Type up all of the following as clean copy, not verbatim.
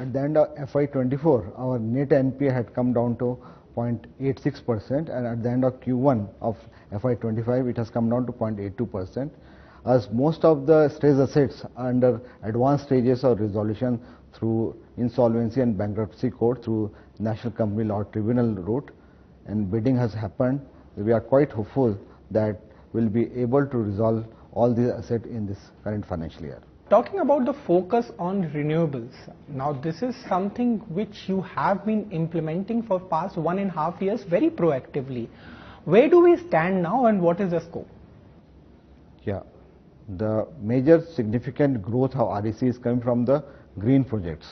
at the end of FY24, our net NPA had come down to 0.86%, and at the end of Q1 of FY25, it has come down to 0.82%. As most of the stressed assets are under advanced stages of resolution through insolvency and bankruptcy court through National Company Law Tribunal route, and bidding has happened, we are quite hopeful that we'll be able to resolve all these assets in this current financial year. Talking about the focus on renewables, now this is something which you have been implementing for past 1.5 years very proactively. Where do we stand now and what is the scope? Yeah, the major significant growth of REC is coming from the green projects.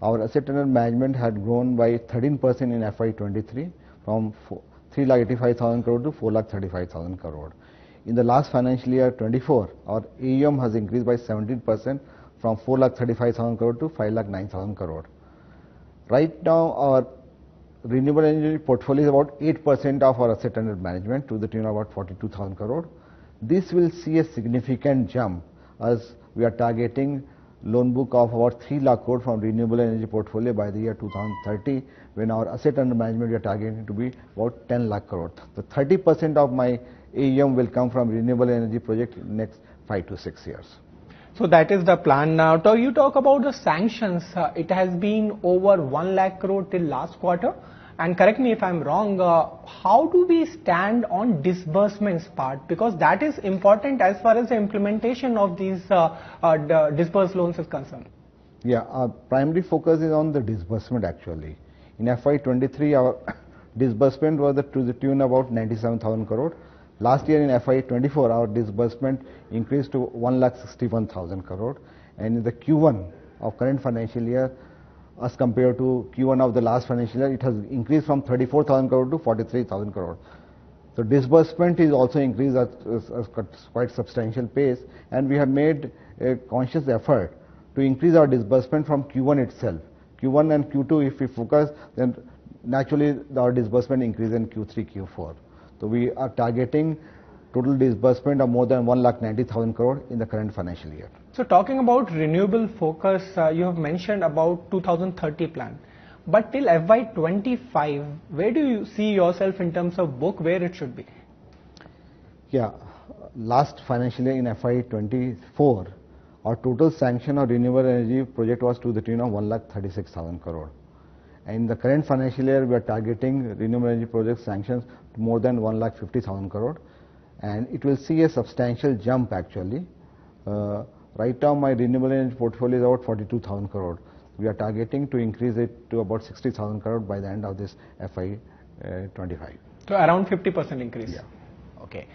Our asset under management had grown by 13% in FY23 from 3,85,000 crore to 4,35,000 crore. In the last financial year 24, our AUM has increased by 17% from 4,35,000 crore to 5,09,000 crore. Right now, our renewable energy portfolio is about 8% of our asset under management to the tune of about 42,000 crore. This will see a significant jump as we are targeting loan book of about 3 lakh crore from renewable energy portfolio by the year 2030, when our asset under management we are targeting to be about 10 lakh crore. So 30% of my AUM will come from renewable energy project in the next 5 to 6 years. So that is the plan now. So you talk about the sanctions. It has been over 1 lakh crore till last quarter. And correct me if I'm wrong, how do we stand on disbursements part? Because that is important as far as the implementation of these disbursed loans is concerned. Yeah, our primary focus is on the disbursement actually. In FY23, our disbursement was to the tune of about 97,000 crore. Last year in FY24, our disbursement increased to 1,61,000 crore. And in the Q1 of current financial year, as compared to Q1 of the last financial year, it has increased from 34,000 crore to 43,000 crore. So disbursement is also increased at quite substantial pace, and we have made a conscious effort to increase our disbursement from Q1 itself. Q1 and Q2, if we focus, then naturally our disbursement increase in Q3, Q4. So we are targeting total disbursement of more than 1,90,000 crore in the current financial year. So talking about renewable focus, you have mentioned about 2030 plan. But till FY25, where do you see yourself in terms of book, where it should be? Yeah, last financial year in FY24, our total sanction of renewable energy project was to the tune of 1,36,000 crore. And in the current financial year, we are targeting renewable energy project sanctions to more than 1,50,000 crore. And it will see a substantial jump actually. Right now, my renewable energy portfolio is about 42,000 crore. We are targeting to increase it to about 60,000 crore by the end of this FY25. So around 50% increase? Yeah. Okay.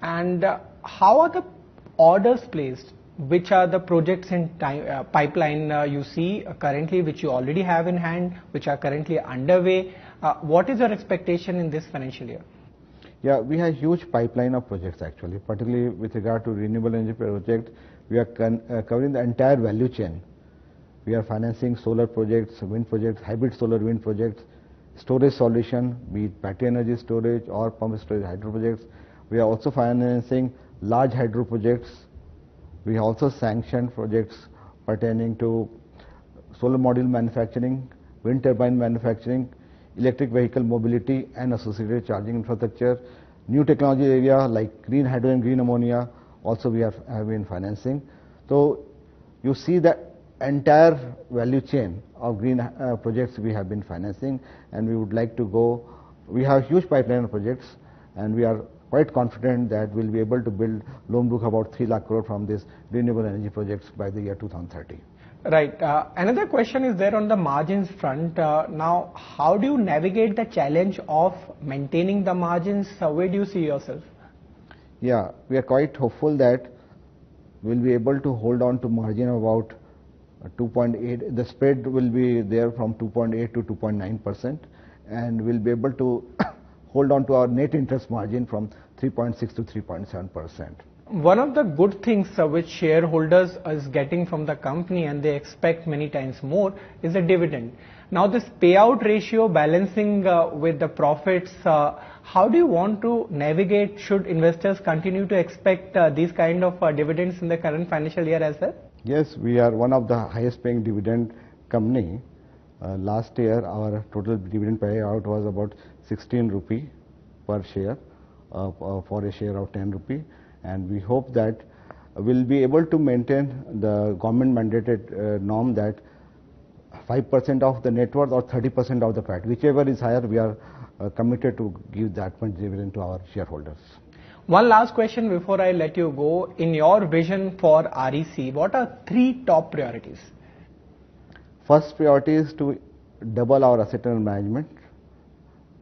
And how are the orders placed? Which are the projects in pipeline you see currently, which you already have in hand, which are currently underway? What is your expectation in this financial year? Yeah, we have huge pipeline of projects actually, particularly with regard to renewable energy project. We are covering the entire value chain. We are financing solar projects, wind projects, hybrid solar wind projects, storage solution, be it battery energy storage or pump storage hydro projects. We are also financing large hydro projects. We have also sanctioned projects pertaining to solar module manufacturing, wind turbine manufacturing, electric vehicle mobility and associated charging infrastructure, new technology area like green hydrogen, green ammonia, also we have been financing. So you see the entire value chain of green projects we have been financing, and we would like to go, we have huge pipeline of projects, and we are quite confident that we'll be able to build loan book about 3 lakh crore from this renewable energy projects by the year 2030. Right. Another question is there on the margins front. Now, how do you navigate the challenge of maintaining the margins? Where do you see yourself? Yeah, we are quite hopeful that we'll be able to hold on to margin of about 2.8. The spread will be there from 2.8 to 2.9%, and we'll be able to hold on to our net interest margin from 3.6 to 3.7%. One of the good things which shareholders is getting from the company, and they expect many times more, is the dividend. Now this payout ratio balancing with the profits, how do you want to navigate? Should investors continue to expect these kind of dividends in the current financial year as well? Yes, we are one of the highest paying dividend company, last year our total dividend payout was about 16 rupee per share for a share of 10 rupee, and we hope that we'll be able to maintain the government mandated norm that 5% of the net worth or 30% of the PAT, whichever is higher, we are committed to give that much dividend to our shareholders. One last question before I let you go. In your vision for REC, what are 3 top priorities? First priority is to double our asset under management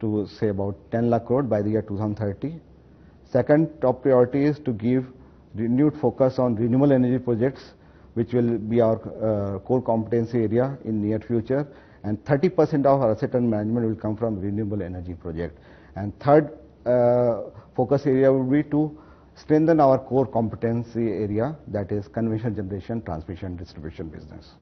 to say about 10 lakh crore by the year 2030. Second top priority is to give renewed focus on renewable energy projects, which will be our core competency area in near future, and 30% of our asset under management will come from renewable energy project. And third focus area will be to strengthen our core competency area, that is conventional generation, transmission, distribution business.